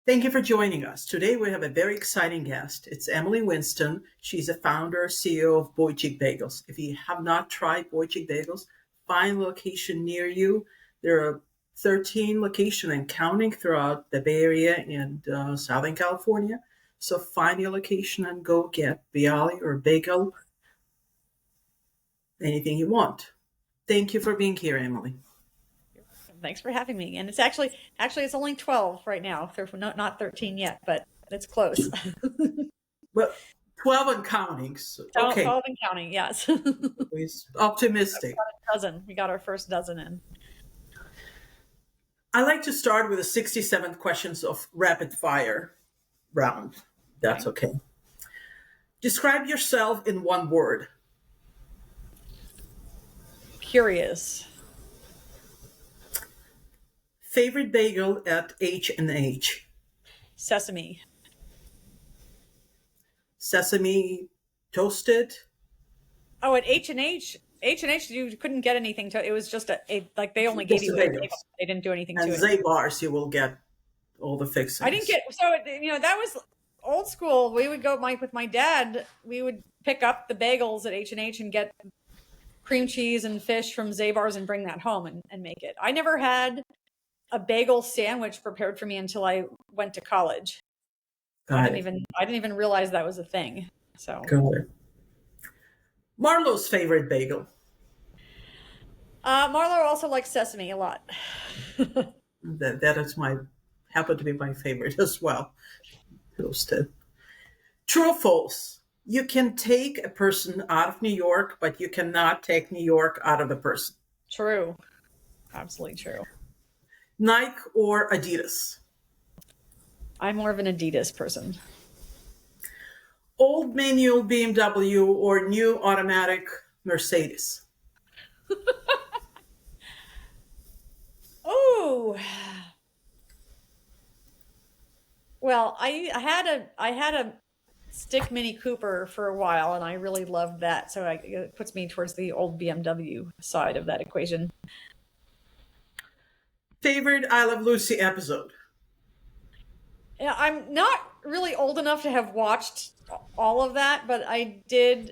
Thank you for joining us. Today we have a very exciting guest. It's Emily Winston. She's a founder, CEO of Boichik Bagels. If you have not tried Boichik Bagels, find a location near you. There are 13 locations and counting throughout the Bay Area and Southern California. So find your location and go get Bialys or Bagel, anything you want. Thank you for being here, Emily. Thanks for having me. And it's actually it's only 12 right now. Not 13 yet, but it's close. Well, 12 and counting. So, okay. 12 and counting, yes. Always optimistic. We got our first dozen in. I like to start with the 67 questions of rapid fire round. That's okay. Describe yourself in one word. Curious. Favorite bagel at H&H? Sesame. Sesame toasted? Oh, at H&H, you couldn't get anything to it. Was just like they only gave you bagels. They didn't do anything and to it. And bars, you will get all the fixings. I didn't get, so that was old school. We would go with my dad. We would pick up the bagels at H&H and get cream cheese and fish from Zabar's and bring that home and make it. I never had a bagel sandwich prepared for me until I went to college. I didn't even realize that was a thing. So good. Marlo's favorite bagel. Marlo also likes sesame a lot. that is happen to be my favorite as well. Toasted. True or false? You can take a person out of New York, but you cannot take New York out of the person. True. Absolutely true. Nike or Adidas? I'm more of an Adidas person. Old manual BMW or new automatic Mercedes? Oh. Well, I had a stick Mini Cooper for a while, and I really loved that. So it puts me towards the old BMW side of that equation. Favorite I Love Lucy episode? Yeah, I'm not really old enough to have watched all of that, but I do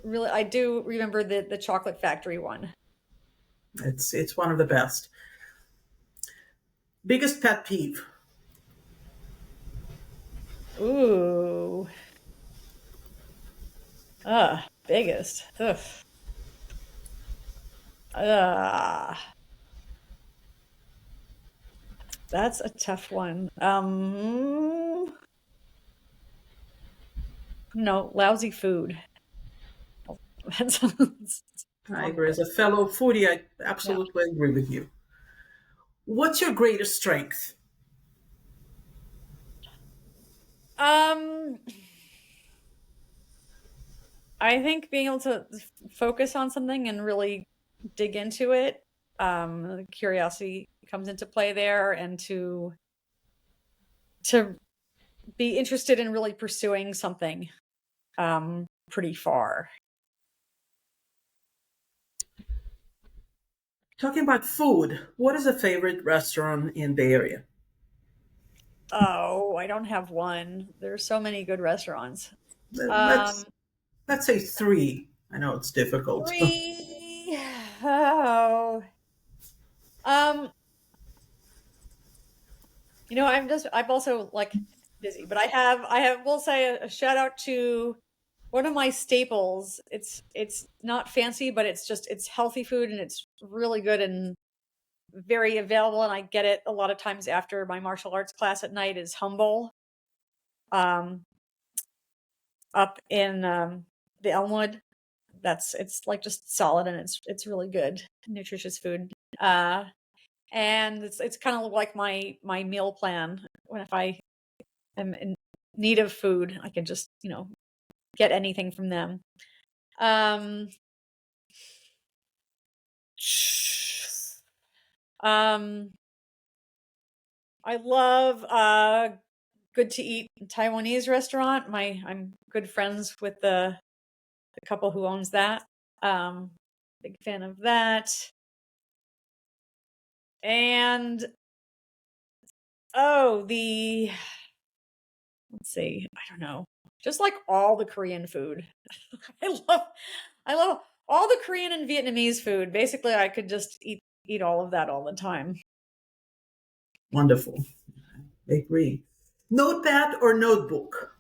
remember the Chocolate Factory one. It's one of the best. Biggest pet peeve? Ooh. Biggest. Ugh. That's a tough one. No, lousy food. I agree. As a fellow foodie, I absolutely agree with you. What's your greatest strength? I think being able to focus on something and really dig into it. Curiosity comes into play there, and to be interested in really pursuing something pretty far. Talking about food, what is a favorite restaurant in the area? Oh, I don't have one. There's so many good restaurants. Let's say 3. I know it's difficult. 3. Oh. I'm also like busy, but we'll say a shout out to one of my staples. It's not fancy, but it's healthy food, and it's really good and very available. And I get it a lot of times after my martial arts class at night. Is Humble, up in the Elmwood. It's like just solid, and it's really good, nutritious food. And it's kind of like my meal plan. If I am in need of food, I can just get anything from them. I love good to eat Taiwanese restaurant. I'm good friends with the couple who owns that. Big fan of that. And Oh, the let's see, I don't know. Just like all the Korean food. I love I love all the Korean and Vietnamese food. Basically, I could just eat all of that all the time. Wonderful. I agree. Notepad or notebook?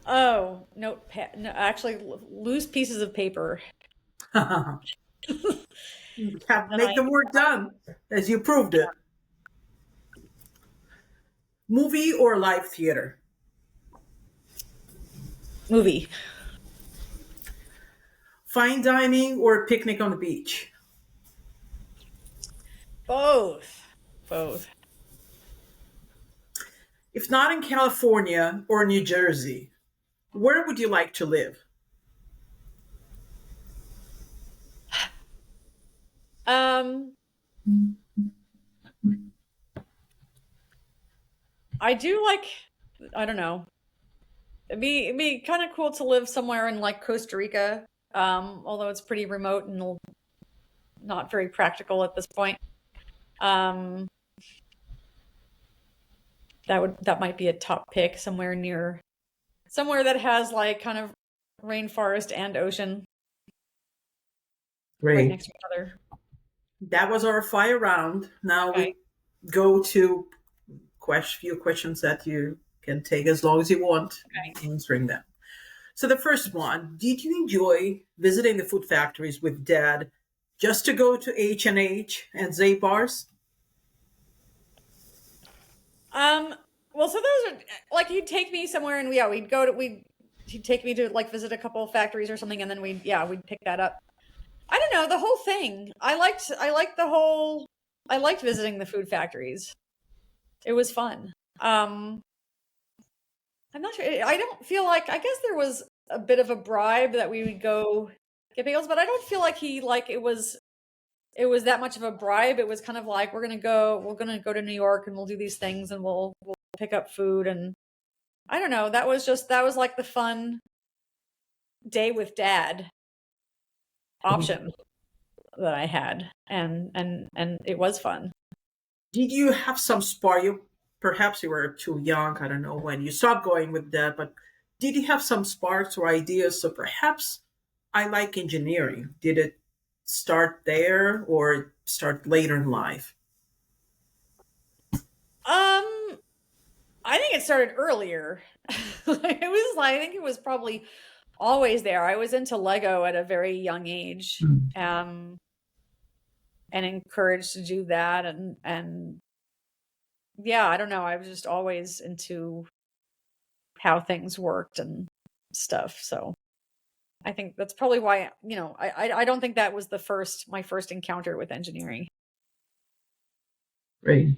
Oh, notepad. No, actually, loose pieces of paper. And Make the work done, as you proved it. Movie or live theater? movie. Fine dining or picnic on the beach? Both. Both. If not in California or New Jersey, where would you like to live? Um, I do like. I don't know. It'd be kind of cool to live somewhere in like Costa Rica. Although it's pretty remote and not very practical at this point. Um, that might be a top pick somewhere that has like kind of rainforest and ocean right Great. next to each other. That was our fire round. Now Okay. we go to few questions that you can take as long as you want Okay. answering them. So the first one, did you enjoy visiting the food factories with dad just to go to H&H and Z bars? Um, well, so those are like he'd take me somewhere and yeah, he'd take me to like visit a couple of factories or something and then we'd pick that up. I don't know, the whole thing. I liked visiting the food factories. It was fun. Um, I'm not sure. I don't feel like I guess there was a bit of a bribe that we would go get bagels, but I don't feel like it was that much of a bribe. It was kind of like we're gonna go to New York and we'll do these things and we'll pick up food and I don't know. That was like the fun day with dad option that I had, and it was fun. Did you have some spark? Perhaps you were too young. I don't know when you stopped going with that, but did you have some sparks or ideas? So perhaps I like engineering. Did it start there or start later in life? Um, I think it started earlier. I think it was probably always there. I was into Lego at a very young age, um, and encouraged to do that, and yeah, I don't know. I was just always into how things worked and stuff. So I think that's probably why, I don't think that was my first encounter with engineering. Great.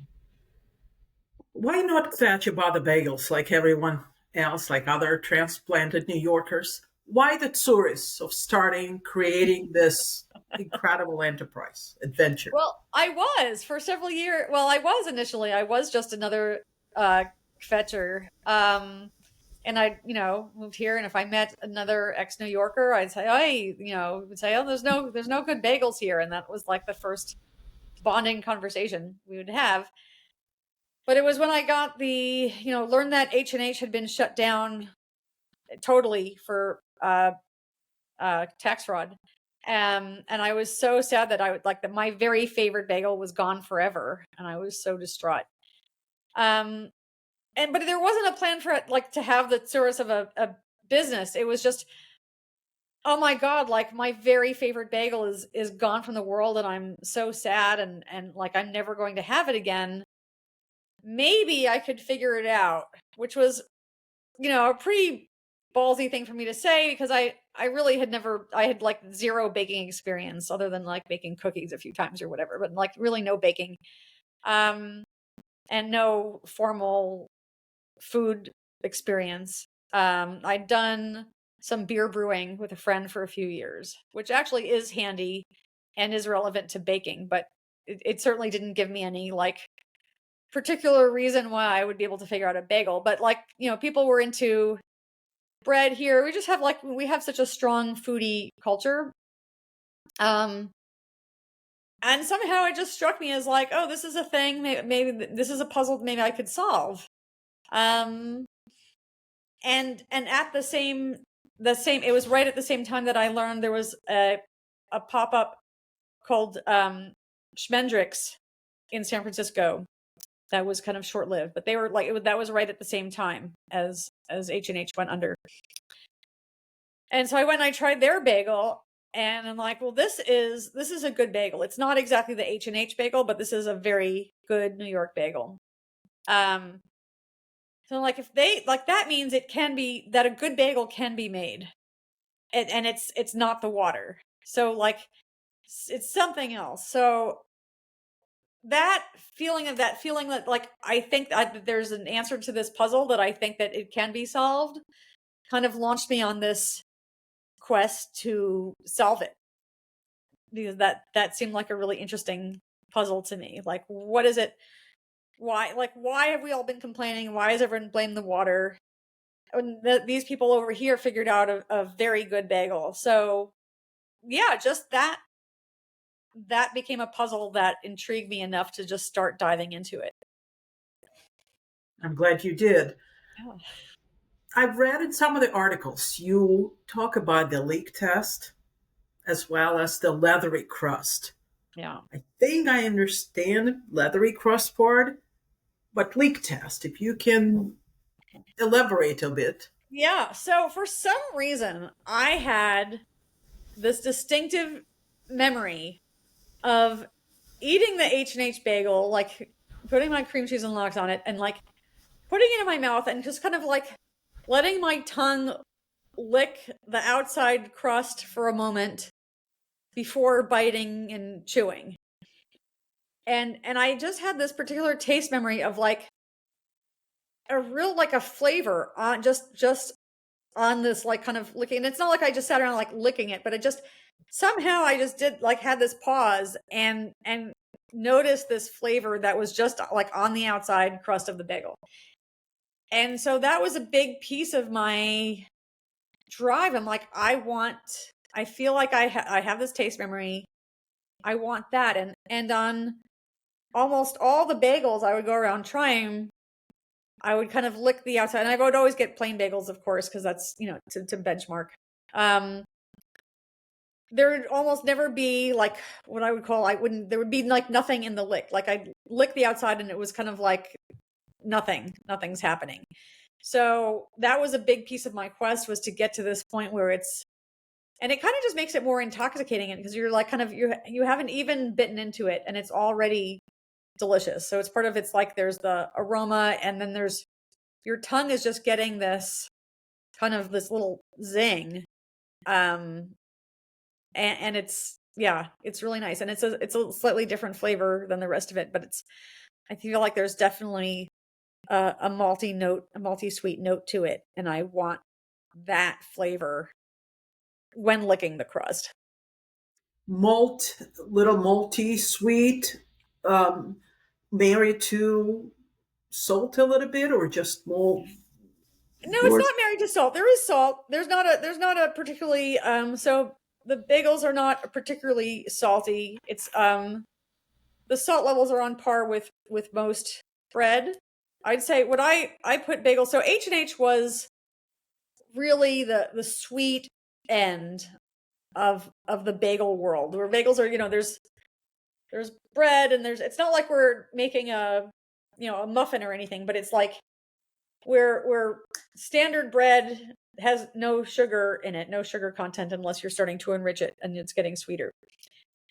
Why not fetch about the bagels like everyone else, like other transplanted New Yorkers? Why the tourists of starting creating this incredible enterprise adventure? Well, I was for several years. Well, I was initially. I was just another uh, fetcher. And I, moved here. And if I met another ex New Yorker, I'd say, "Hey, would say, oh, there's no good bagels here." And that was like the first bonding conversation we would have. But it was when I got learned that H&H had been shut down totally for tax fraud. And I was so sad that I would like that my very favorite bagel was gone forever, and I was so distraught. Um, but there wasn't a plan for it, like to have the source of a business. It was just, oh my god, like my very favorite bagel is gone from the world, and I'm so sad, and like I'm never going to have it again. Maybe I could figure it out, which was a pretty ballsy thing for me to say because I really I had like zero baking experience other than like baking cookies a few times or whatever, but like really no baking. Um and no formal food experience. I'd done some beer brewing with a friend for a few years, which actually is handy and is relevant to baking, but it certainly didn't give me any like particular reason why I would be able to figure out a bagel. But like, people were into bread here. We have such a strong foodie culture. Um, And somehow it just struck me as like, oh, this is a thing. Maybe this is a puzzle maybe I could solve. Um, and at the same, it was right at the same time that I learned there was a pop up called Schmendrick's in San Francisco that was kind of short lived, but they were like that was right at the same time as H&H went under. And so I went and I tried their bagel, and I'm like, well, this is a good bagel. It's not exactly the H&H bagel, but this is a very good New York bagel. So like if they like that means it can be that a good bagel can be made, and it's not the water. So like it's something else. So that feeling that like I think that there's an answer to this puzzle, that I think that it can be solved, kind of launched me on this quest to solve it, because that seemed like a really interesting puzzle to me. Like, what is it? Why have we all been complaining? Why has everyone blamed the water? And these people over here figured out a very good bagel. So yeah, just that became a puzzle that intrigued me enough to just start diving into it. I'm glad you did. Yeah. I've read in some of the articles you talk about the leak test as well as the leathery crust. Yeah. I think I understand leathery crust part, but leak test, if you can elaborate a bit. Yeah. So for some reason, I had this distinctive memory of eating the H&H bagel, like putting my cream cheese and lox on it and like putting it in my mouth and just kind of like letting my tongue lick the outside crust for a moment before biting and chewing. And I just had this particular taste memory of like a real like a flavor on just on this like kind of licking. And it's not like I just sat around like licking it, but it just somehow I just did like had this pause and noticed this flavor that was just like on the outside crust of the bagel. And so that was a big piece of my drive. I'm like, I feel like I have this taste memory. I want that. And on almost all the bagels I would go around trying, I would kind of lick the outside, and I would always get plain bagels, of course, because that's, to benchmark. There would almost never be like what I would call, there would be like nothing in the lick. Like I'd lick the outside and it was kind of like nothing's happening. So that was a big piece of my quest, was to get to this point where and it kind of just makes it more intoxicating, because you're like kind of, you haven't even bitten into it and it's already delicious. So it's part of, it's like there's the aroma, and then there's your tongue is just getting this kind of this little zing. And it's, yeah, it's really nice. And it's a slightly different flavor than the rest of it, but I feel like there's definitely a malty sweet note to it. And I want that flavor when licking the crust. Malt, little malty, sweet, married to salt a little bit, or just malt? No, it's Or not married to salt. There is salt. There's not a particularly so the bagels are not particularly salty. It's the salt levels are on par with most bread. I'd say what I put bagels. So H&H was really the sweet end of the bagel world, where bagels are, there's bread, and it's not like we're making a muffin or anything, but it's like where standard bread has no sugar in it, no sugar content, unless you're starting to enrich it and it's getting sweeter.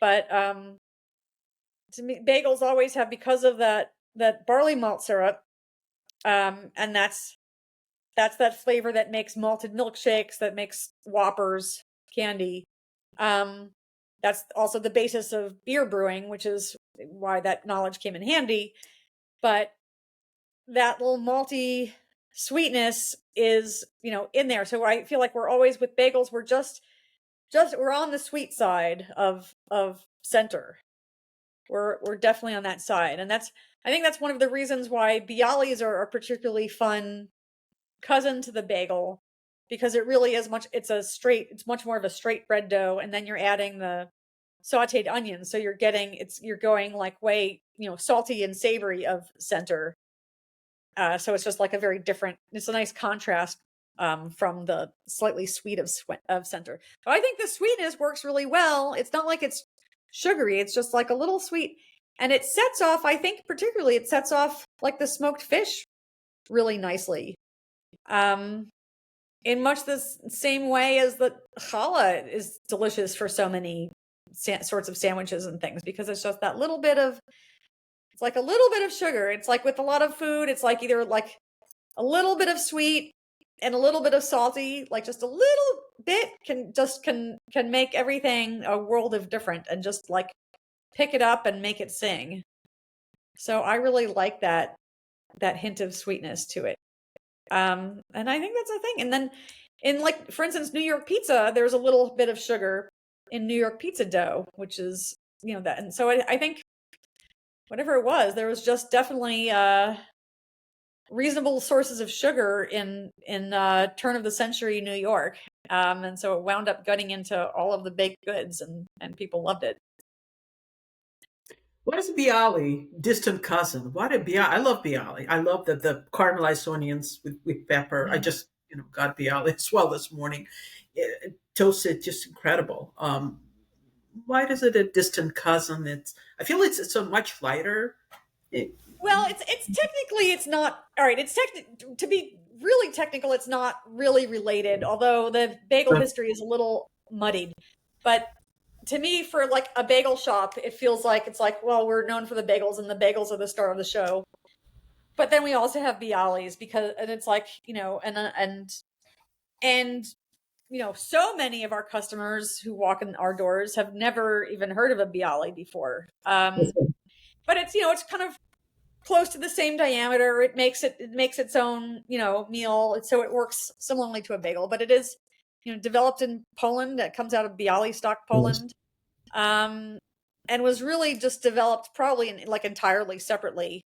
But to me, bagels always have, because of that barley malt syrup, and that's that flavor that makes malted milkshakes, that makes Whoppers, candy. That's also the basis of beer brewing, which is why that knowledge came in handy. But that little malty sweetness is, in there. So I feel like we're always with bagels, we're just we're on the sweet side of center. We're definitely on that side. And I think that's one of the reasons why Bialys are a particularly fun cousin to the bagel, because it really is it's much more of a straight bread dough, and then you're adding the sauteed onions. So you're going like way, salty and savory of center. So it's just like it's a nice contrast from the slightly sweet of center. But I think the sweetness works really well. It's not like it's sugary. It's just like a little sweet. And it sets off, I think particularly it sets off like the smoked fish really nicely. In much the same way as the challah is delicious for so many sorts of sandwiches and things, because it's just that little bit of, it's like a little bit of sugar. It's like with a lot of food, it's like either like a little bit of sweet and a little bit of salty, like just a little bit can make everything a world of different, and just like pick it up and make it sing. So I really like that hint of sweetness to it. And I think that's a thing. And then in, like, for instance, New York pizza, there's a little bit of sugar in New York pizza dough, which is, that. And so I think whatever it was, there was just definitely reasonable sources of sugar in turn of the century New York. And so it wound up gutting into all of the baked goods, and people loved it. What is Bialy? Distant cousin. What a Bialy? I love Bialy. I love the caramelized onions with pepper. I just got Bialy as well this morning. Toasted, just incredible. Why is it a distant cousin? I feel it's so much lighter. Well, it's technically, it's not, all right. It's to be really technical, it's not really related, although the bagel history is a little muddied. But to me, for like a bagel shop, it feels like it's like, well, we're known for the bagels, and the bagels are the star of the show. But then we also have Bialys, and it's like, and so many of our customers who walk in our doors have never even heard of a Bialy before. But it's, it's kind of close to the same diameter. It makes its own, meal. So it works similarly to a bagel, but it is, developed in Poland. That comes out of Bialystok, Poland. And was really just developed probably entirely separately.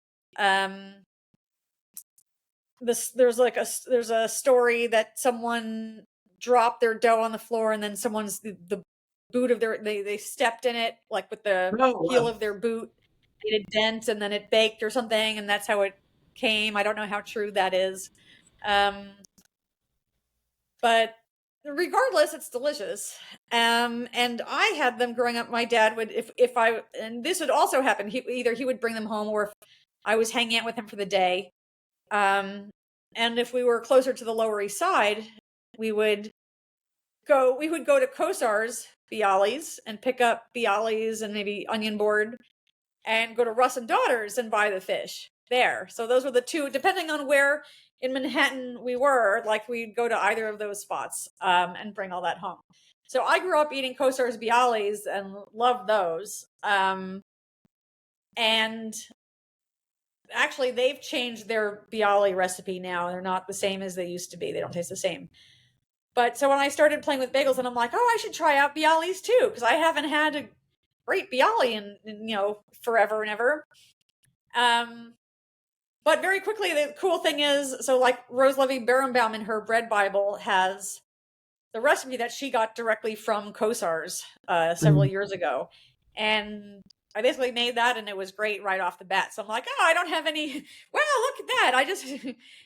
There's a story that someone dropped their dough on the floor, and then the boot of they stepped in it, like with the heel of their boot, made a dent, and then it baked or something, and that's how it came. I don't know how true that is. But regardless, it's delicious. And I had them growing up. My dad would, and this would also happen, either he would bring them home, or if I was hanging out with him for the day. And if we were closer to the Lower East Side, we would go to Kosar's Bialys and pick up Bialys and maybe onion board, and go to Russ and Daughters and buy the fish there. So those were the two, depending on where in Manhattan we were, like we'd go to either of those spots and bring all that home. So I grew up eating Kosar's Bialys and loved those. And actually, they've changed their Bialy recipe now. They're not the same as they used to be. They don't taste the same. But so when I started playing with bagels, and I'm like, oh, I should try out Bialys too, because I haven't had a great Bialy in forever and ever. But very quickly, the cool thing is, so like Rose Levy Berenbaum in her bread Bible has the recipe that she got directly from Kosar's several years ago. And I basically made that, and it was great right off the bat. So I'm like, oh, I don't have any, well, look at that. I just,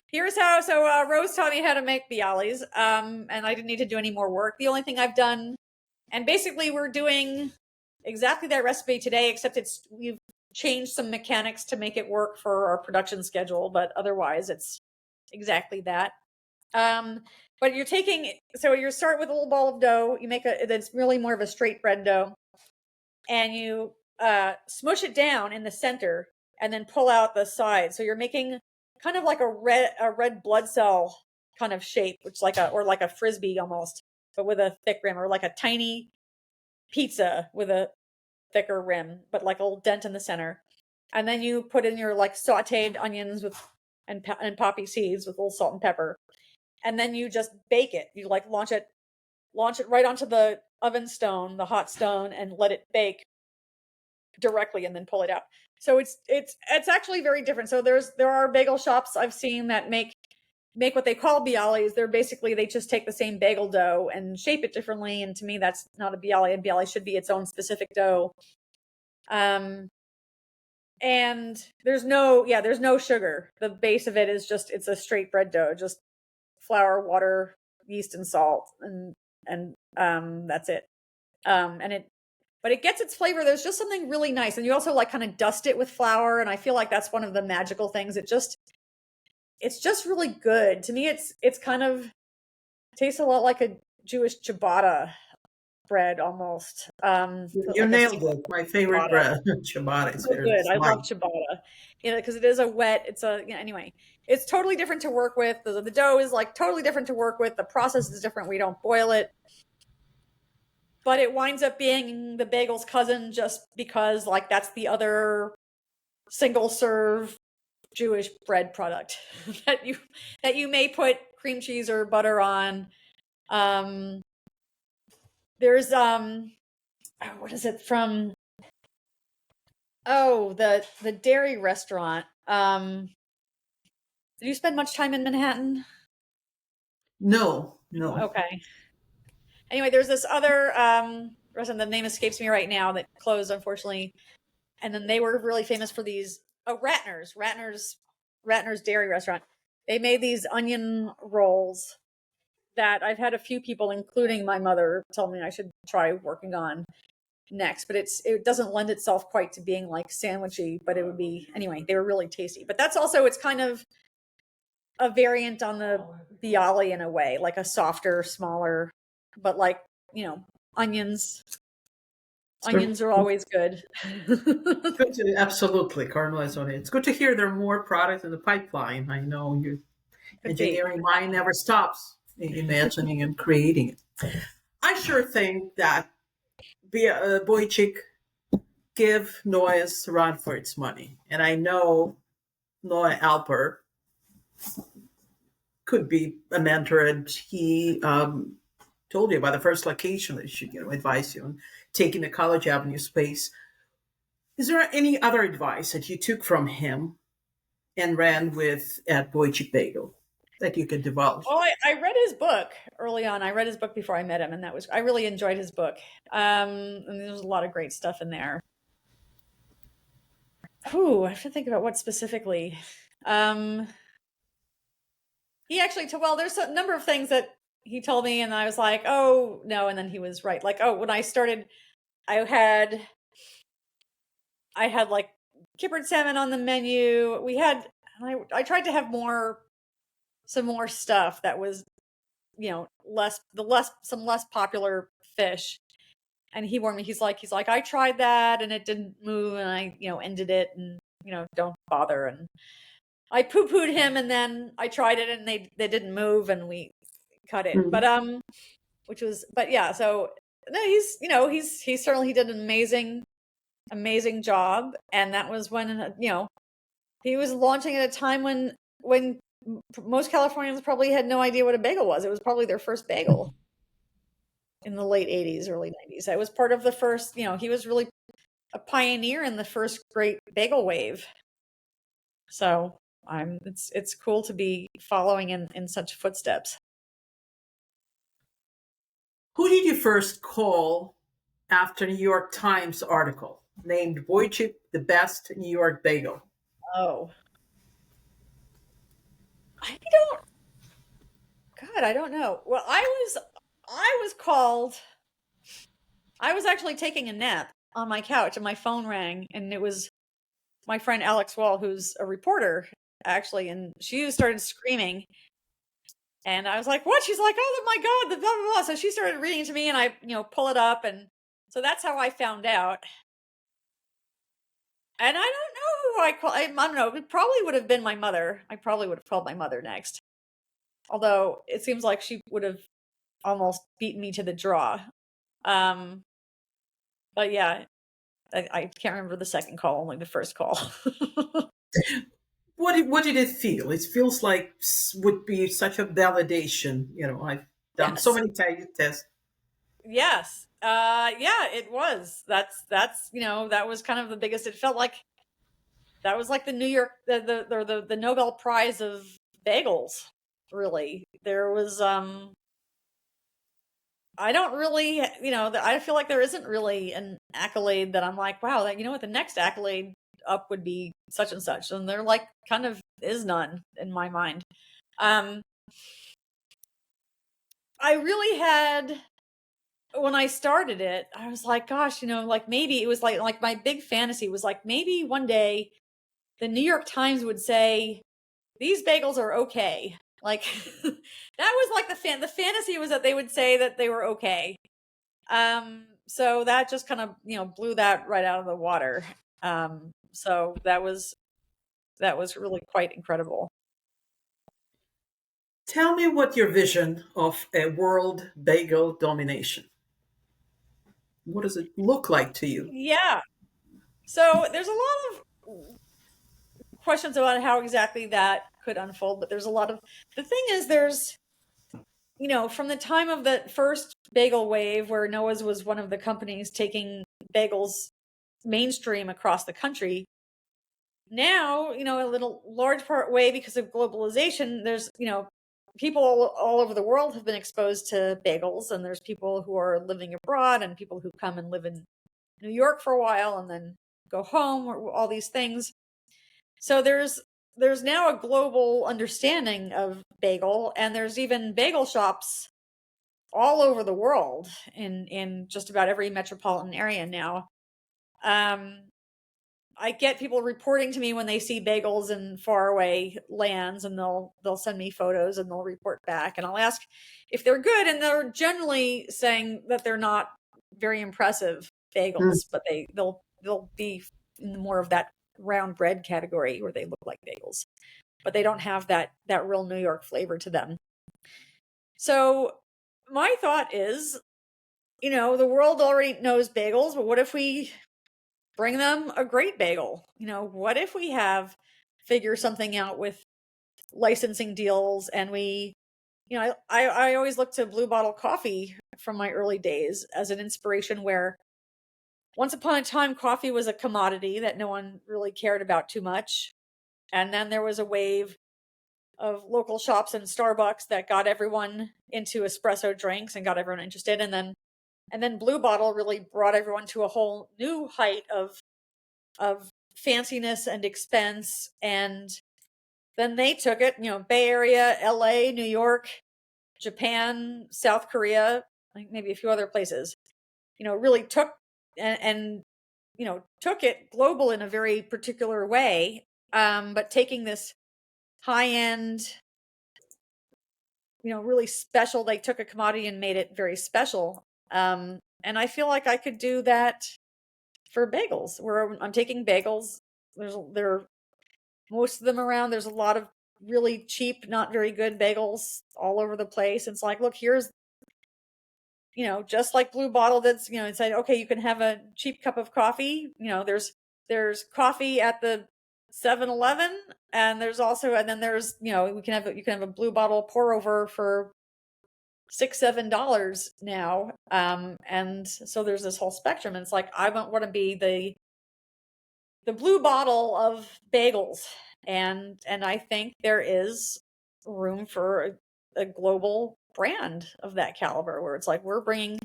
here's how, so Rose taught me how to make Bialys, and I didn't need to do any more work. The only thing I've done, and basically we're doing exactly that recipe today, except we've changed some mechanics to make it work for our production schedule, but otherwise it's exactly that. But you start with a little ball of dough. You make that's really more of a straight bread dough, and you smush it down in the center, and then pull out the sides. So you're making kind of like a red blood cell kind of shape, which like a frisbee almost, but with a thick rim, or like a tiny pizza with a thicker rim, but like a little dent in the center. And then you put in your like sauteed onions and poppy seeds with a little salt and pepper. And then you just bake it. You like launch it right onto the oven stone, the hot stone, and let it bake directly, and then pull it out. So it's actually very different. So there are bagel shops I've seen that make make what they call Bialys. They just take the same bagel dough and shape it differently. And to me, that's not a Bialy. A Bialy should be its own specific dough. And there's no sugar. The base of it is it's a straight bread dough, just flour, water, yeast, and salt, and that's it. But it gets its flavor. There's just something really nice, and you also like kind of dust it with flour, and I feel like that's one of the magical things. It's just really good to me. It's kind of tastes a lot like a Jewish ciabatta bread almost. You Like a nailed it. My favorite ciabatta. bread, ciabatta, is So very good. I love smart. ciabatta. Because it is anyway, it's totally different to work with. The dough is like totally different to work with. The process is different. We don't boil it. But it winds up being the bagel's cousin just because like that's the other single serve Jewish bread product that you may put cream cheese or butter on. There's what is it from? Oh, the dairy restaurant. Did you spend much time in Manhattan? No, no. Okay. Anyway, there's this other restaurant. The name escapes me right now that closed, unfortunately. And then they were really famous for these. Oh, Ratner's Dairy Restaurant. They made these onion rolls that I've had a few people, including my mother, tell me I should try working on next. But it doesn't lend itself quite to being like sandwichy, but it would be anyway. They were really tasty. But it's kind of a variant on the Bialy in a way, like a softer, smaller, but like onions. Onions are always good. Good to, absolutely, caramelized onion. It's good to hear there are more products in the pipeline. I know your Could be. engineering mind never stops imagining and creating it. I sure think that Bojcik give Noah's run for its money, and I know Noah Alper could be a mentor, and he told you about the first location that should advise you on taking the College Avenue space. Is there any other advice that you took from him and ran with at Boichik Bagel that you could divulge? Oh, I read his book early on. I read his book before I met him, and I really enjoyed his book. And there's a lot of great stuff in there. Ooh, I have to think about what specifically. He actually there's a number of things that he told me, and I was like, oh no, and then he was right. Like, oh, when I started, I had like kippered salmon on the menu. I tried to have some more stuff that was, some less popular fish. And he warned me, he's like, I tried that and it didn't move, and I, ended it, and, don't bother. And I poo-pooed him, and then I tried it and they didn't move, and we cut it. Mhm. But yeah, so no, he certainly did an amazing job. And that was when, he was launching at a time when most Californians probably had no idea what a bagel was. It was probably their first bagel in the late 80s, early 90s. It was part of the first, he was really a pioneer in the first great bagel wave. So it's cool to be following in such footsteps. Who did you first call after New York Times article named Boichik the best New York bagel? Oh, I don't, God, I don't know. Well, I was called, I was actually taking a nap on my couch and my phone rang, and it was my friend Alex Wall, who's a reporter actually, and she started screaming. And I was like, what? She's like, oh my God, the blah, blah, blah. So she started reading to me, and I, pull it up. And so that's how I found out. And I don't know who I call. I don't know. It probably would have been my mother. I probably would have called my mother next. Although it seems like she would have almost beaten me to the draw. But yeah, I can't remember the second call, only the first call. What did it feel? It feels like would be such a validation. I've done so Yes. many tests. Yes. Yeah, it was. That's that was kind of the biggest. It felt like that was like the New York the Nobel Prize of bagels. really. There was I don't really, I feel like there isn't really an accolade that I'm like, wow, that, what, the next accolade up would be such and such. And there like kind of is none in my mind. Um, I really had, when I started it, I was like, gosh, like maybe it was like my big fantasy was like, maybe one day the New York Times would say, these bagels are okay. Like that was like the fantasy was that they would say that they were okay. So that just kind of, blew that right out of the water. So that was really quite incredible. Tell me what your vision of a world bagel domination. What does it look like to you? Yeah. So there's a lot of questions about how exactly that could unfold, but there's a lot of, the thing is there's, from the time of the first bagel wave where Noah's was one of the companies taking bagels mainstream across the country, now, a little large part way because of globalization, there's, people all over the world have been exposed to bagels, and there's people who are living abroad and people who come and live in New York for a while and then go home, or all these things. So there's now a global understanding of bagel, and there's even bagel shops all over the world in just about every metropolitan area now. I get people reporting to me when they see bagels in faraway lands, and they'll send me photos and they'll report back, and I'll ask if they're good, and they're generally saying that they're not very impressive Mm. bagels, but they'll be in more of that round bread category where they look like bagels, but they don't have that real New York flavor to them. So my thought is, the world already knows bagels, but what if we bring them a great bagel? What if we figure something out with licensing deals, and we, I always look to Blue Bottle Coffee from my early days as an inspiration, where once upon a time coffee was a commodity that no one really cared about too much. And then there was a wave of local shops and Starbucks that got everyone into espresso drinks and got everyone interested. And then Blue Bottle really brought everyone to a whole new height of fanciness and expense. And then they took it, Bay Area, LA, New York, Japan, South Korea, I think maybe a few other places, really took and took it global in a very particular way. But taking this high end, really special, they took a commodity and made it very special. And I feel like I could do that for bagels, where I'm taking bagels. There are most of them around. There's a lot of really cheap, not very good bagels all over the place. It's like, look, here's, just like Blue Bottle, that's, it's like, okay, you can have a cheap cup of coffee. There's coffee at the 7-Eleven, and then there's, you can have a Blue Bottle pour over for $6-7 now. And so there's this whole spectrum. And it's like, I want to be the Blue Bottle of bagels. And I think there is room for a global brand of that caliber, where it's like, we're bringing,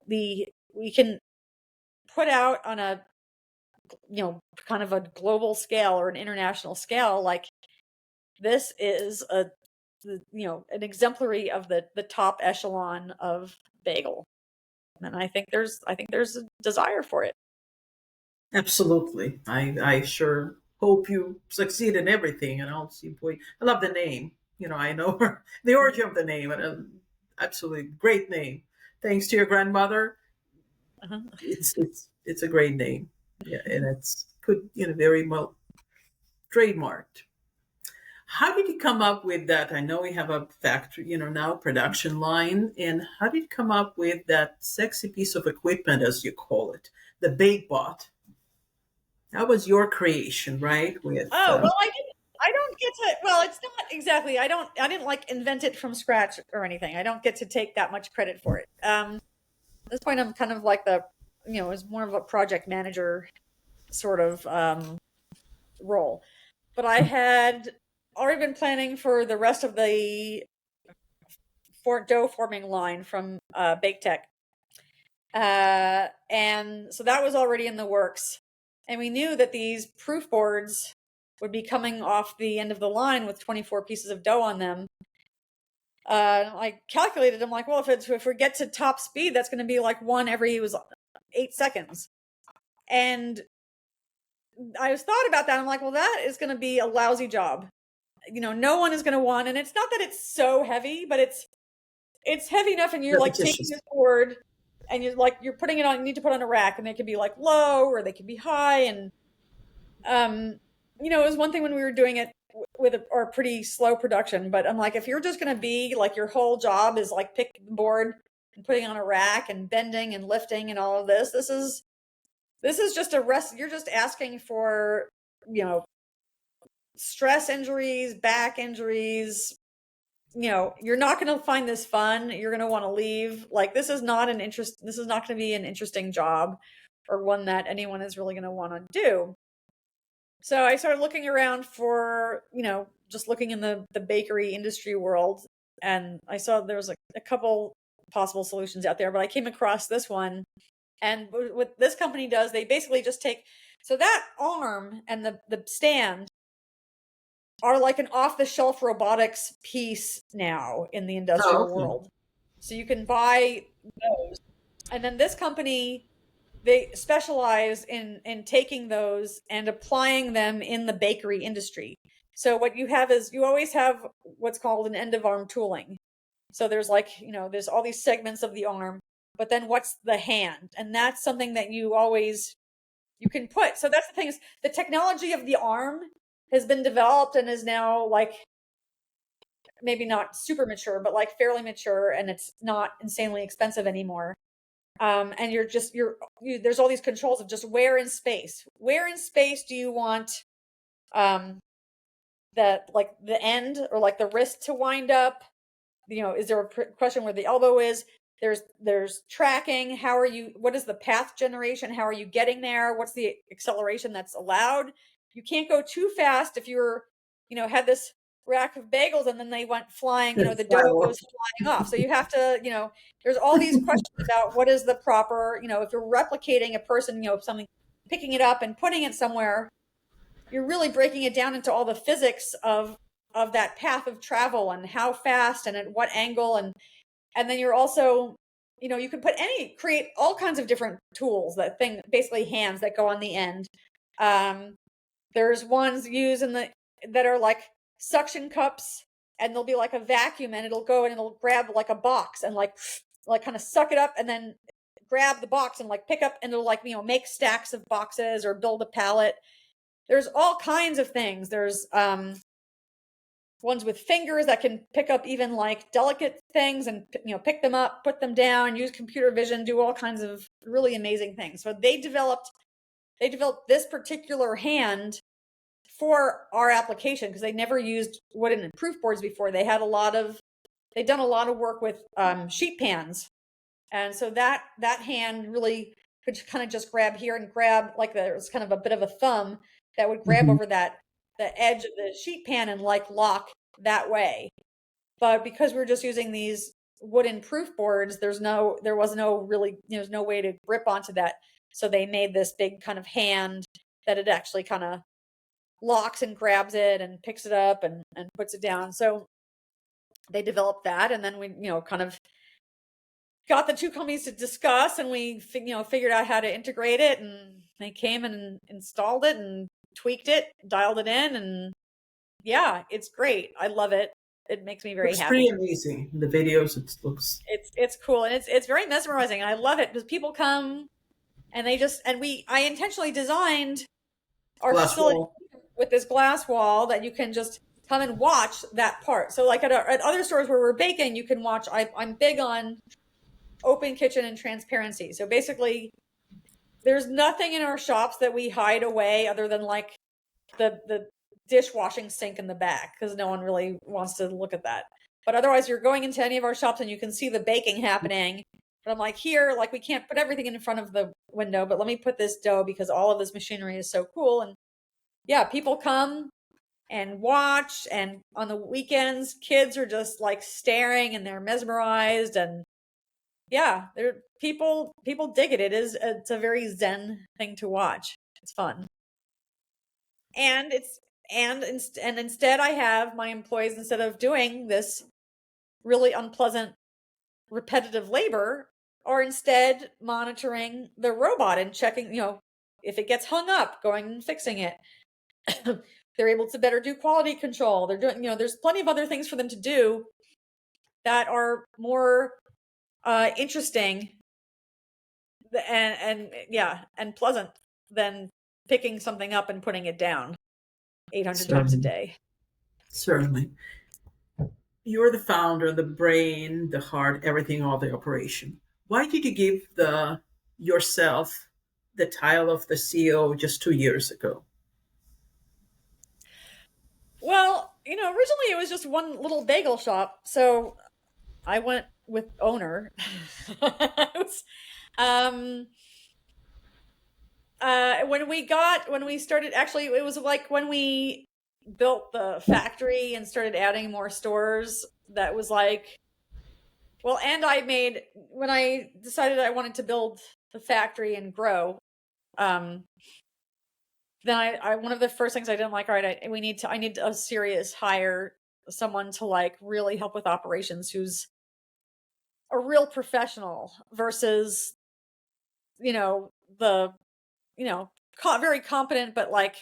we can put out on a, kind of a global scale or an international scale, like, this is an exemplary of the top echelon of bagel. And I think there's a desire for it. Absolutely. I sure hope you succeed in everything. And I'll see, boy, I love the name. I know the origin of the name, and absolutely great name. Thanks to your grandmother, Uh-huh. it's a great name. Yeah, and it's good, very well trademarked. How did you come up with that? I know we have a factory, now production line. And how did you come up with that sexy piece of equipment, as you call it, the bake bot? That was your creation, right? With Oh, well, I don't get to, well, it's not exactly, I didn't like invent it from scratch or anything. I don't get to take that much credit for it. At this point, I'm kind of like it's more of a project manager sort of role. But I had already been planning for the rest of the dough forming line from Bake Tech. And so that was already in the works. And we knew that these proof boards would be coming off the end of the line with 24 pieces of dough on them. I calculated, I'm like, well, if we get to top speed, that's going to be like one every 8 seconds. And I was thought about that. I'm like, well, that is going to be a lousy job. No one is going to want, and it's not that it's so heavy, but it's heavy enough, and you're like taking this board and you're putting it on, you need to put on a rack, and they could be like low or they could be high. And, it was one thing when we were doing it with a pretty slow production, but I'm like, if you're just going to be like, your whole job is like picking the board and putting on a rack and bending and lifting and all of this is just a rest. You're just asking for, stress injuries, back injuries. You're not going to find this fun. You're going to want to leave. Like, this is not going to be an interesting job or one that anyone is really going to want to do. So I started looking around for, just looking in the bakery industry world. And I saw there was a couple possible solutions out there, but I came across this one. And what this company does, they basically just so that arm and the stand are like an off-the-shelf robotics piece now in the industrial world. So you can buy those. And then this company, they specialize in taking those and applying them in the bakery industry. So what you have is you always have what's called an end-of-arm tooling. So there's there's all these segments of the arm, but then what's the hand? And that's something that you can put. So that's the thing, is the technology of the arm has been developed and is now like maybe not super mature, but like fairly mature, and it's not insanely expensive anymore. And there's all these controls of just where in space do you want that, like the end or like the wrist to wind up? Is there a question where the elbow is? There's tracking. What is the path generation? How are you getting there? What's the acceleration that's allowed? You can't go too fast if had this rack of bagels and then they went flying, the dough goes flying off. So you have to, there's all these questions about what is the proper, if you're replicating a person, something, picking it up and putting it somewhere, you're really breaking it down into all the physics of that path of travel and how fast and at what angle. And then you're also, you can create all kinds of different tools, basically hands that go on the end. There's ones used that are like suction cups, and there'll be like a vacuum, and it'll go and it'll grab like a box and like kind of suck it up and then grab the box and like pick up, and it'll like, make stacks of boxes or build a pallet. There's all kinds of things. There's ones with fingers that can pick up even like delicate things and, pick them up, put them down, use computer vision, do all kinds of really amazing things. So they developed this particular hand for our application because they never used wooden proof boards before. They'd done a lot of work with sheet pans. And so that hand really could kind of just grab here and grab, like there's kind of a bit of a thumb that would grab over the edge of the sheet pan and like lock that way. But because we're just using these wooden proof boards, there's no way to grip onto that. So they made this big kind of hand that it actually kind of locks and grabs it and picks it up and puts it down. So they developed that, and then we kind of got the two companies to discuss, and we figured out how to integrate it, and they came and installed it and tweaked it, dialed it in, and yeah, it's great. I love it. It makes me very happy. It's pretty amazing. The videos, it's cool, and it's very mesmerizing. I love it because people come and I intentionally designed our facility with this glass wall that you can just come and watch that part. So like at other stores where we're baking, you can watch. I'm big on open kitchen and transparency. So basically, there's nothing in our shops that we hide away other than like the dishwashing sink in the back, because no one really wants to look at that. But otherwise, you're going into any of our shops and you can see the baking happening. But I'm like, here, like we can't put everything in front of the window, but let me put this dough because all of this machinery is so cool. And yeah, people come and watch. And on the weekends, kids are just like staring and they're mesmerized. And yeah, people dig it. It's a very zen thing to watch. It's fun. And instead I have my employees, instead of doing this really unpleasant repetitive labor, are instead monitoring the robot and checking, if it gets hung up, going and fixing it. They're able to better do quality control. They're doing, there's plenty of other things for them to do that are more interesting and pleasant than picking something up and putting it down 800 times a Certainly. day. Certainly. You're the founder, the brain, the heart, everything, all the operation. Why did you give yourself the title of the CEO just 2 years ago? Well, originally it was just one little bagel shop, so I went with owner. um, when we started, actually, it was like when we built the factory and started adding more stores, that was like, well, and when I decided I wanted to build the factory and grow, then one of the first things I didn't like, all right, I need a serious hire, someone to like really help with operations, who's a real professional versus, the, very competent, but like,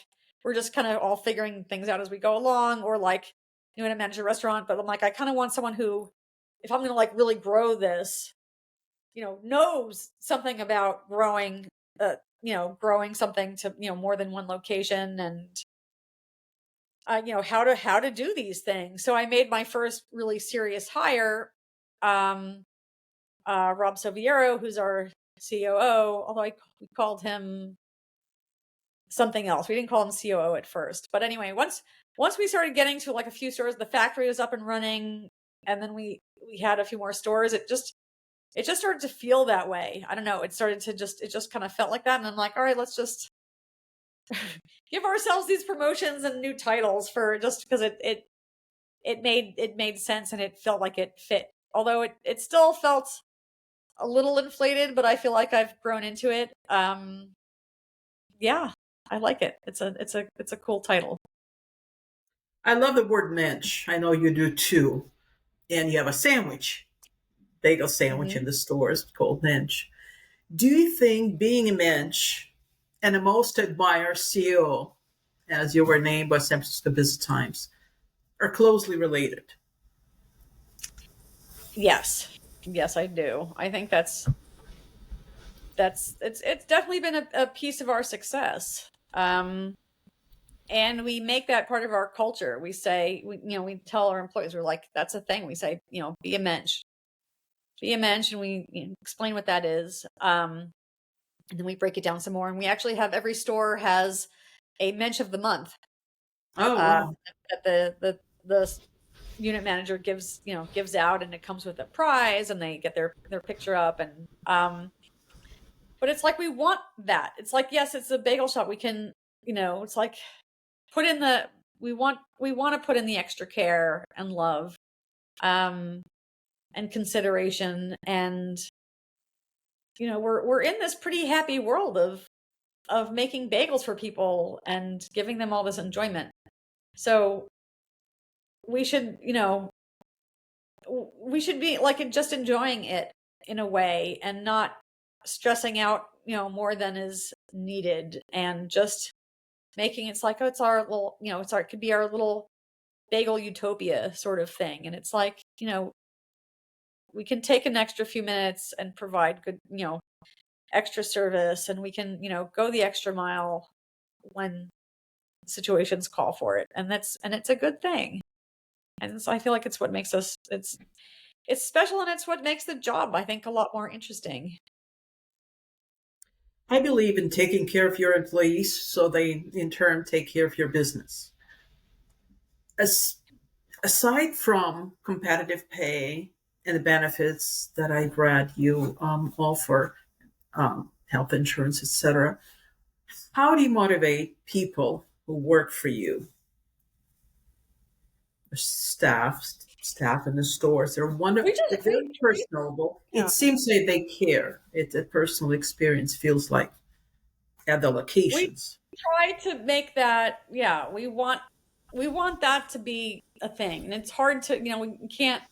we're just kind of all figuring things out as we go along, or like, when I manage a restaurant, but I'm like, I kind of want someone who, if I'm going to like really grow this, knows something about growing, growing something to, more than one location, and, how to do these things. So I made my first really serious hire, Rob Soviero, who's our COO, although we called him something else. We didn't call him COO at first. But anyway, once we started getting to like a few stores, the factory was up and running, and then we had a few more stores, it just started to feel that way. I don't know. It just kind of felt like that. And I'm like, all right, let's just give ourselves these promotions and new titles, for just because it made sense, and it felt like it fit. Although it still felt a little inflated, but I feel like I've grown into it. Yeah, I like it. It's a cool title. I love the word Mensch. I know you do too. And you have a sandwich, bagel sandwich in Mm-hmm. the stores called Mensch. Do you think being a Mensch and a most admired CEO, as you were named by San Francisco Business Times, are closely related? Yes, I do. I think it's definitely been a piece of our success. And we make that part of our culture. We say, we tell our employees, we're like, that's a thing. We say, be a mensch, and we explain what that is. And then we break it down some more. And we actually have, every store has a mensch of the month, Oh, uh, wow. that the unit manager gives out, and it comes with a prize, and they get their picture up. And, but it's like, we want that. It's like, yes, it's a bagel shop. We can, it's like, we want to put in the extra care and love, and consideration. And, we're in this pretty happy world of making bagels for people and giving them all this enjoyment. So we should, be like just enjoying it in a way, and not stressing out, more than is needed, and just making it's like, oh, it's our little, it could be our little bagel utopia sort of thing. And it's like, we can take an extra few minutes and provide good, extra service, and we can, go the extra mile when situations call for it. And it's a good thing. And so I feel like it's what makes us, it's special, and it's what makes the job, I think, a lot more interesting. I believe in taking care of your employees so they, in turn, take care of your business. As, aside from competitive pay and the benefits that I've read you offer, health insurance, etc., how do you motivate people who work for you? staff in the stores. They're wonderful. We just They're very personable. yeah. It seems like they care. It's a personal experience. Feels like at the We locations. try to make that, yeah, we want that to be a thing. And it's hard to, we can't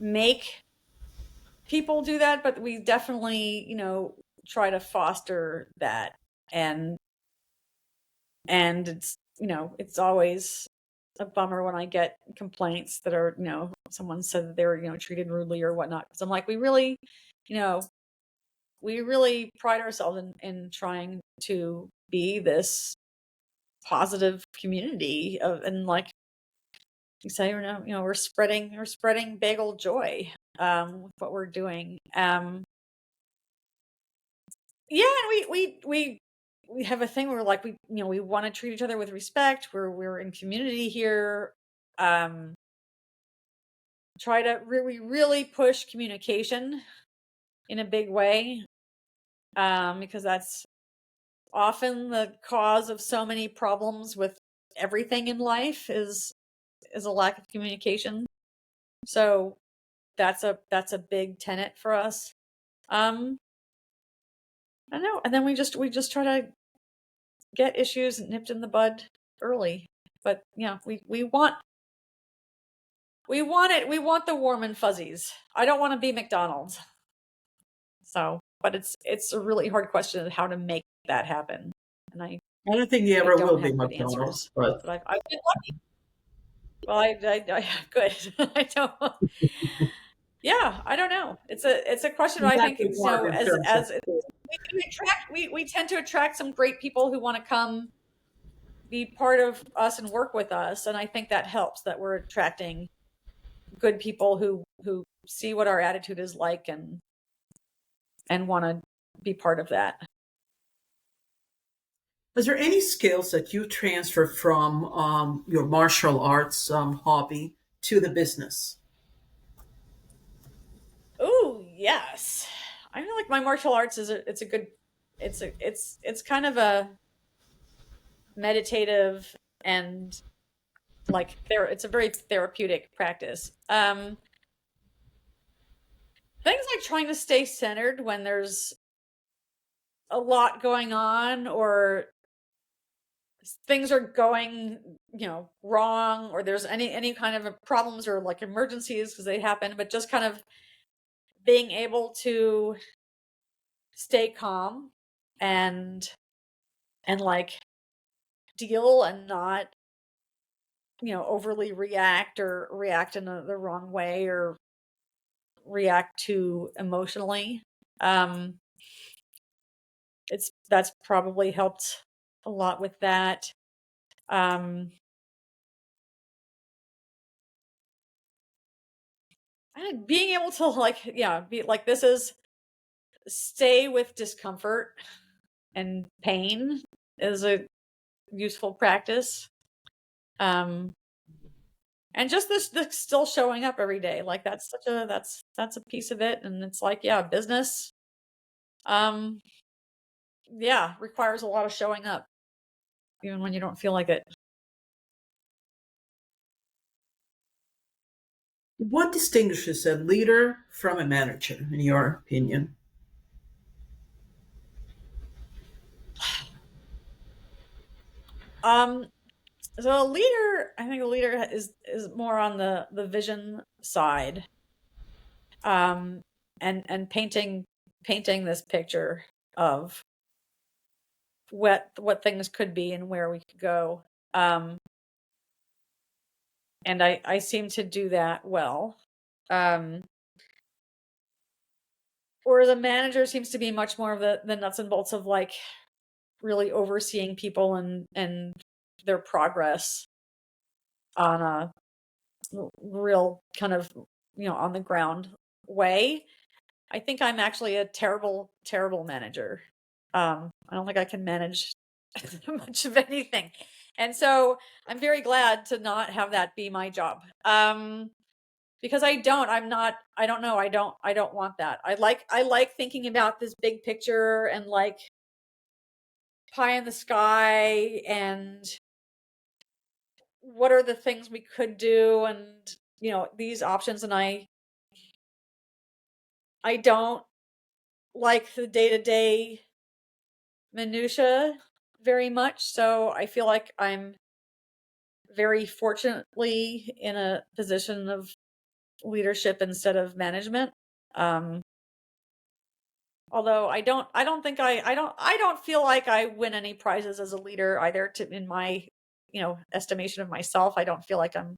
make people do that, but we definitely, try to foster that. And it's, it's always a bummer when I get complaints that are, someone said that they were, treated rudely or whatnot. Because I'm like, you know, we really pride ourselves in trying to be this positive community of, and like you say, we're spreading bagel joy with what we're doing. Yeah, and we have a thing where like we want to treat each other with respect. We're in community here. Try to really push communication in a big way, because that's often the cause of so many problems with everything in life is a lack of communication. So that's a big tenet for us. I don't know, and then we just try to get issues nipped in the bud early. But yeah, we want it. We want the warm and fuzzies. I don't want to be McDonald's. So, but it's a really hard question of how to make that happen. And I don't think you I ever don't will be have good McDonald's, answers. but But I've been lucky. Well, I good. I don't. Yeah, I don't know. It's a question. I think, exactly what in terms of we tend to attract some great people who want to come be part of us and work with us, and I think that helps, that we're attracting good people who see what our attitude is like and want to be part of that. is there any skills that you transfer from your martial arts hobby to the business? Oh yes, I feel like my martial arts it's a good, it's kind of a meditative and like it's a very therapeutic practice. Things like trying to stay centered when there's a lot going on, or things are going wrong, or there's any kind of problems or like emergencies, because they happen, but just kind of being able to stay calm and like deal and not overly react or react in the wrong way or react too emotionally. um that's probably helped a lot with that. um Being able to be like, this is stay with discomfort and pain is a useful practice. And just this still showing up every day, like that's that's a piece of it. And it's like, yeah, business um yeah, requires a lot of showing up even when you don't feel like it. What distinguishes a leader from a manager, in your opinion? um so a leader, I think a leader is more on the vision side, um and painting this picture of what things could be and where we could go. And I seem to do that well. Um, or the manager seems to be much more of the nuts and bolts of like really overseeing people and their progress on a real kind of on the ground way. I think I'm actually a terrible manager. I don't think I can manage much of anything. And so I'm very glad to not have that be my job. Because I don't know, I don't want that. I like thinking about this big picture and like pie in the sky and what are the things we could do, and these options. And I don't like the day-to-day minutia very much, so I feel like I'm very fortunately in a position of leadership instead of management. Um, Although I don't feel like I win any prizes as a leader either, in my, estimation of myself. I don't feel like I'm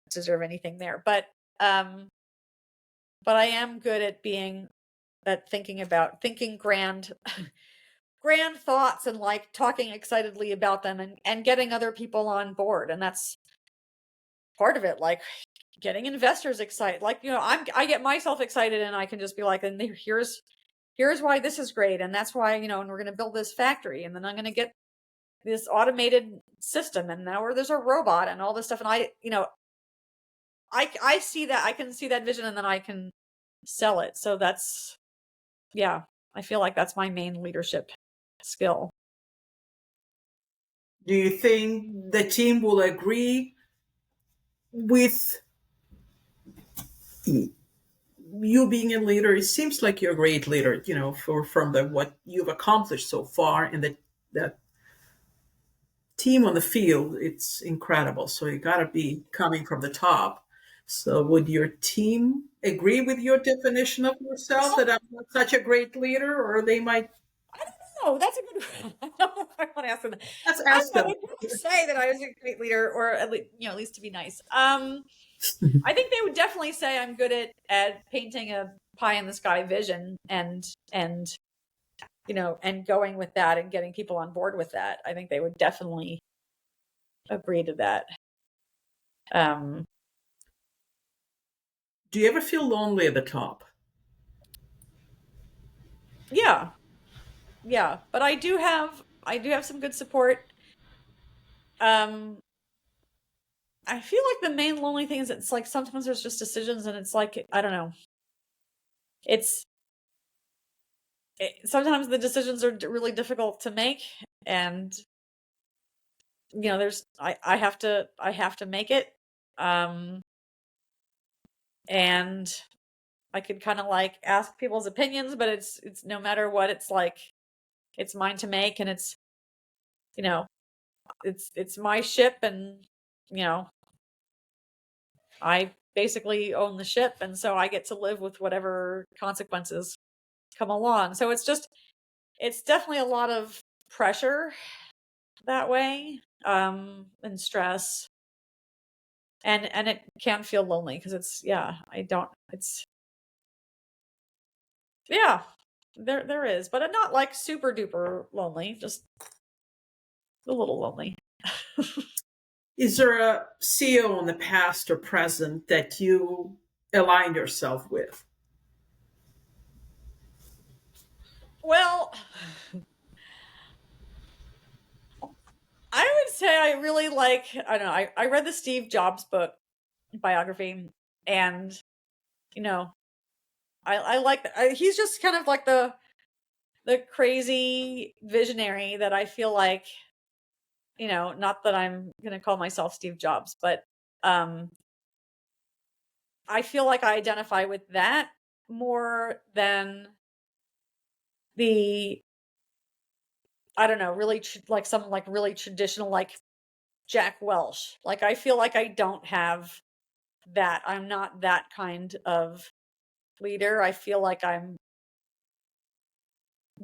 deserve anything there. Um but I am good at thinking grand thoughts, and like talking excitedly about them, and getting other people on board. And that's part of it, like getting investors excited. Like, I get myself excited, and I can just be like, and here's why this is great, and that's why, and we're going to build this factory, and then I'm going to get this automated system, and now where there's a robot and all this stuff. And I see that, I can see that vision, and then I can sell it. So that's, yeah, I feel like that's my main leadership skill. Do you think the team will agree with you being a leader? It seems like you're a great leader, from the what you've accomplished so far, and the team on the field, it's incredible. So you got to be coming from the top. So would your team agree with your definition of yourself, Well, that I'm not such a great leader, or they might? I don't know. That's a good. I don't know if I want to ask them. Let's I ask don't know. them. They probably say that I was a great leader, or at least to be nice. I think they would definitely say I'm good at painting a pie in the sky vision, and and going with that, and getting people on board with that. I think they would definitely agree to that. Um, Do you ever feel lonely at the top? yeah, yeah, but I do have some good support. Um, I feel like the main lonely thing is, it's like sometimes there's just decisions, and it's like, I don't know. It's sometimes the decisions are really difficult to make, and there's I have to make it. Um, and I could kind of like ask people's opinions, but it's no matter what, it's like it's mine to make, and you know it's my ship, and you know I basically own the ship, and so I get to live with whatever consequences come along. So it's definitely a lot of pressure that way, and stress, and it can feel lonely, because it's, yeah, I don't it's yeah, there is, but not like super duper lonely, just a little lonely. Is there a CEO in the past or present that you aligned yourself with? Well, I would say I really like, I don't know, I read the Steve Jobs book biography, and you know I like he's just kind of like the crazy visionary that I feel like, not that I'm gonna call myself Steve Jobs, but um I feel like I identify with that more than the, I don't know, really like some like really traditional, like Jack Welch. Like, I feel like I don't have that. I'm not that kind of leader. I feel like I'm,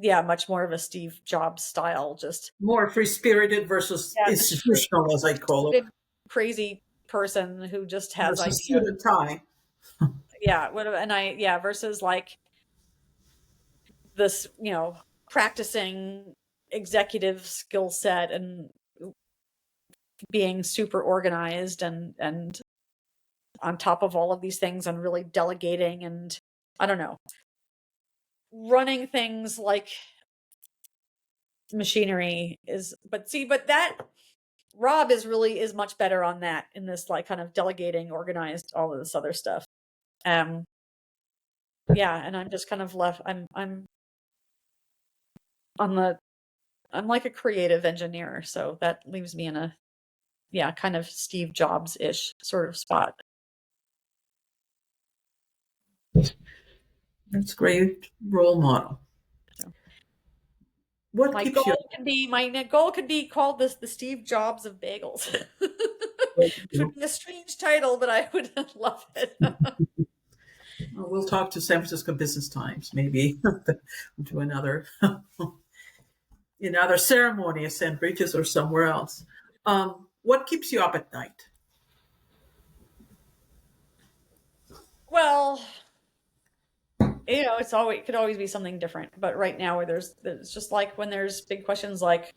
yeah, much more of a Steve Jobs style, just, More free spirited versus yeah, institutional, as I call it, crazy person who just has versus ideas. suit and tie. Yeah, yeah, versus like this, practicing executive skill set, and being super organized, and on top of all of these things, and really delegating, and I don't know, running things like machinery is, but that Rob is much better on that, in this like kind of delegating, organized, all of this other stuff. Um yeah, and I'm just kind of left, I'm on the I'm like a creative engineer, so that leaves me in a yeah, kind of Steve Jobs-ish sort of spot. That's a great role model. So What my keeps you goal could be called the Steve Jobs of bagels. Which would be a strange title, but I would love it. We'll talk to San Francisco Business Times, maybe to another another ceremony at St. Bridges or somewhere else. What keeps you up at night? Well, it could always be something different. But right now, where there's just like when there's big questions like,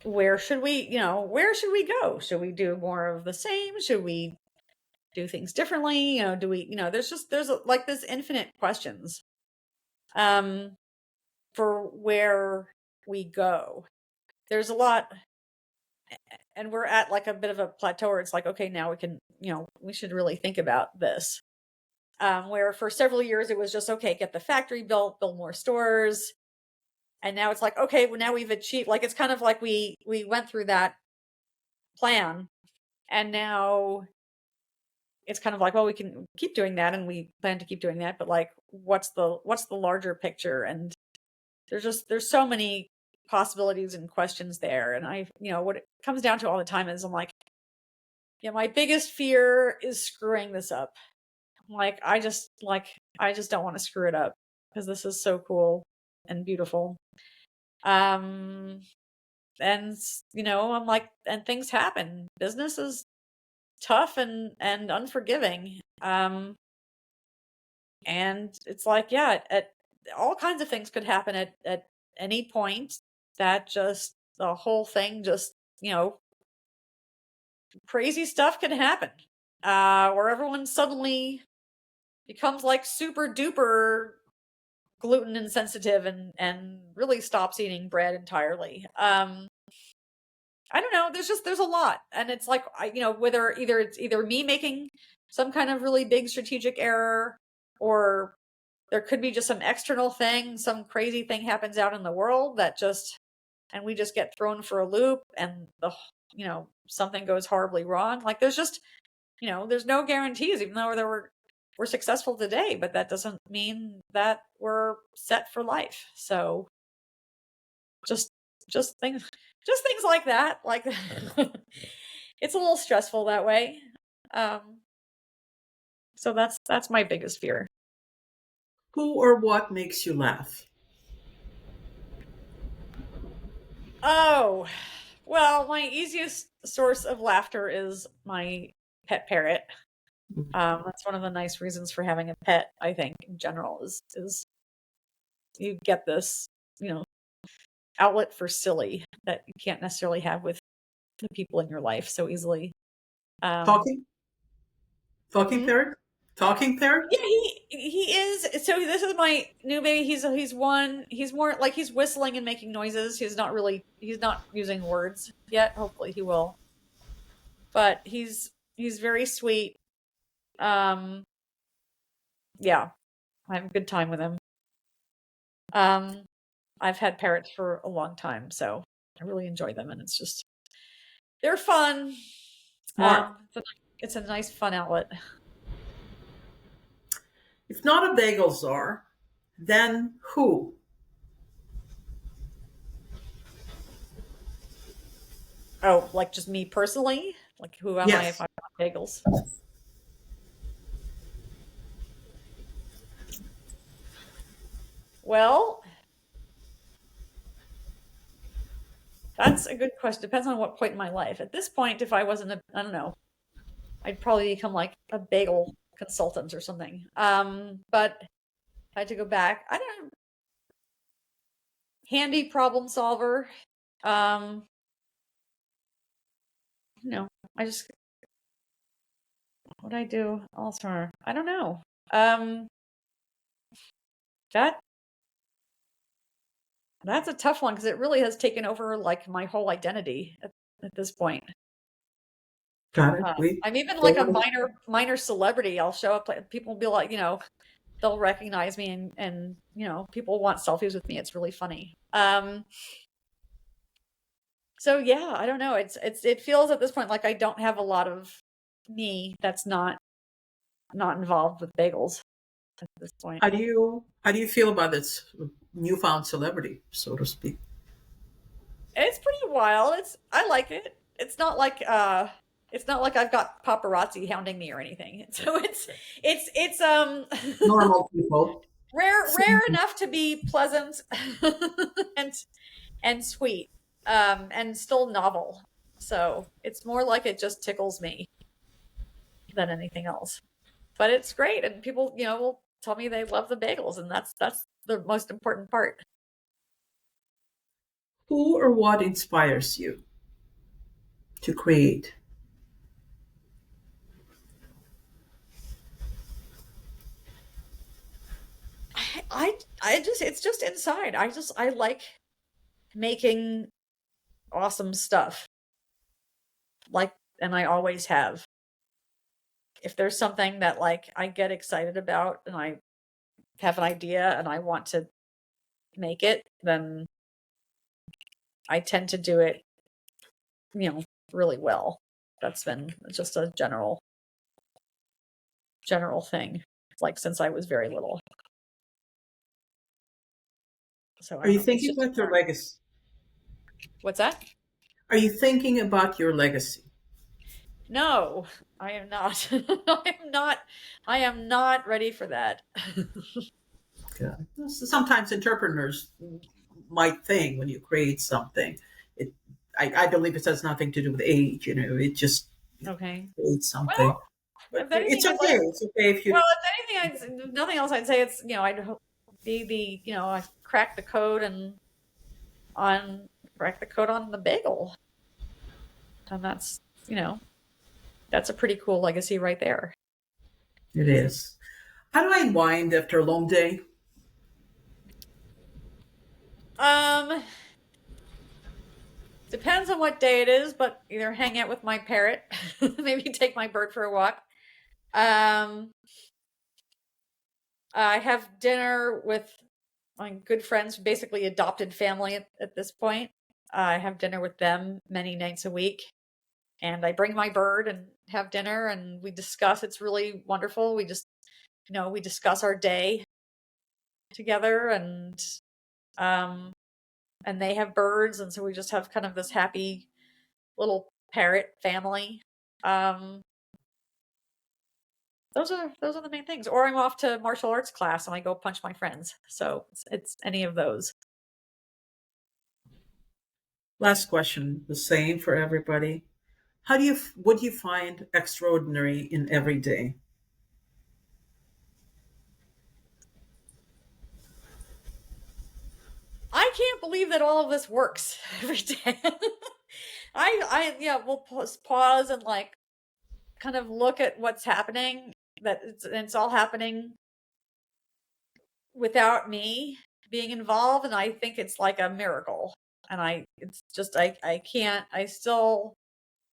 where should we go? Should we do more of the same? Should we do things differently? Do we, like this infinite questions, for where we go. There's a lot, and we're at like a bit of a plateau where it's like, okay, now we can, we should really think about this. Where for several years it was just, okay, get the factory built, build more stores. And now it's like, okay, well, now we've achieved, like, it's kind of like we went through that plan, and now it's kind of like, well, we can keep doing that, and we plan to keep doing that, but like, what's the larger picture? And there's so many possibilities and questions there. And what it comes down to all the time is, I'm like, yeah, my biggest fear is screwing this up. Like, I just don't want to screw it up, because this is so cool and beautiful. And I'm like, and things happen. Business is tough and unforgiving. And it's like, yeah, all kinds of things could happen at any point, that just the whole thing just, crazy stuff can happen. Where everyone suddenly becomes like super duper gluten insensitive and really stops eating bread entirely. I don't know. There's a lot, and it's like, whether it's either me making some kind of really big strategic error, or there could be just some external thing, some crazy thing happens out in the world and we just get thrown for a loop, and something goes horribly wrong. Like, there's just, there's no guarantees, even though we're successful today, but that doesn't mean that we're set for life. So just things like that. Like, it's a little stressful that way. So that's my biggest fear. Who or what makes you laugh? Oh, well, my easiest source of laughter is my pet parrot. That's one of the nice reasons for having a pet, I think, in general, is you get this, outlet for silly that you can't necessarily have with the people in your life so easily. Talking? Talking Hmm? parrot? Talking parrot? Yeah, he is. So this is my new baby. He's more like, he's whistling and making noises. He's not using words yet. Hopefully he will. But he's very sweet. Yeah, I have a good time with him. I've had parrots for a long time, so I really enjoy them, and they're fun. Smart. It's a nice fun outlet. If not a bagel czar, then who? Oh, like just me personally? Like, who am I if Yes. I'm not bagels? Well, that's a good question. Depends on what point in my life. At this point, if I wasn't I don't know, I'd probably become like a bagel consultant or something. But I had to go back. I don't know, handy problem solver. Um, I just, what I do also, I don't know. That that's a tough one, because it really has taken over like my whole identity at this point. Got it. We I'm even like a go. minor celebrity. I'll show up, like, people will be like, they'll recognize me, and people want selfies with me. It's really funny. So yeah, I don't know. It feels at this point like I don't have a lot of me that's not involved with bagels at this point. How do you feel about its newfound celebrity, so to speak? It's pretty wild. I like it. It's not like I've got paparazzi hounding me or anything. So it's Normal people. rare enough to be pleasant and and sweet. And still novel. So it's more like it just tickles me than anything else. But it's great, and people, will tell me they love the bagels, and that's the most important part. Who or what inspires you to create? I just it's just inside. I like making awesome stuff. Like, and I always have. If there's something that like I get excited about and I have an idea and I want to make it, then I tend to do it, really well. That's been just a general thing, like since I was very little. So I Are don't you know. It's thinking just about your legacy? what's that? Are you thinking about your legacy? No, I am not. I am not. I am not ready for that. Yeah. Sometimes entrepreneurs might think when you create something, it. I believe it has nothing to do with age. It just Okay. creates something. Well, But if it's anything, okay. it's like, It's okay if you. well, if anything, nothing else. I'd say it's, I'd be I cracked the code and on crack the code on the bagel, and you know, that's a pretty cool legacy right there. It is. How do I unwind after a long day? Um, Depends on what day it is, but either hang out with my parrot, maybe take my bird for a walk. Um, I have dinner with my good friends, basically adopted family at this point. I have dinner with them many nights a week, and I bring my bird and have dinner, and we discuss. It's really wonderful. We just, we discuss our day together, um, and they have birds, and so we just have kind of this happy little parrot family. Um, those are the main things. Or I'm off to martial arts class and I go punch my friends. So it's any of those. Last question, the same for everybody. What do you find extraordinary in every day? I can't believe that all of this works every day. Yeah, we'll pause and like kind of look at what's happening. That it's all happening without me being involved, and I think it's like a miracle. And it's just I can't. I still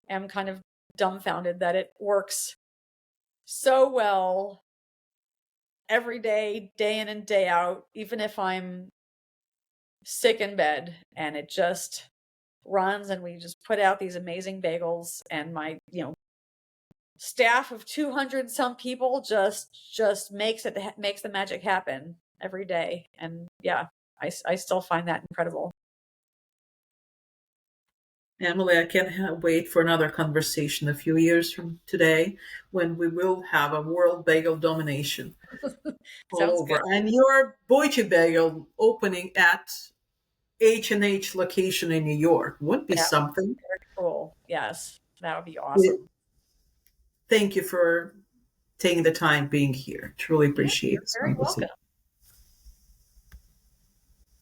am kind of dumbfounded that it works so well every day, day in and day out, even if I'm sick in bed, and it just runs, and we just put out these amazing bagels, and my, staff of 200 some people just makes the magic happen every day. And yeah, I still find that incredible. Emily, I can't wait for another conversation a few years from today when we will have a world bagel domination all Sounds over. good. And your Boichik Bagel opening at H&H location in New York would be That would something. be very cool. Yes, that would be awesome. Thank you for taking the time being here. Truly Yeah, appreciate you're this very conversation. welcome.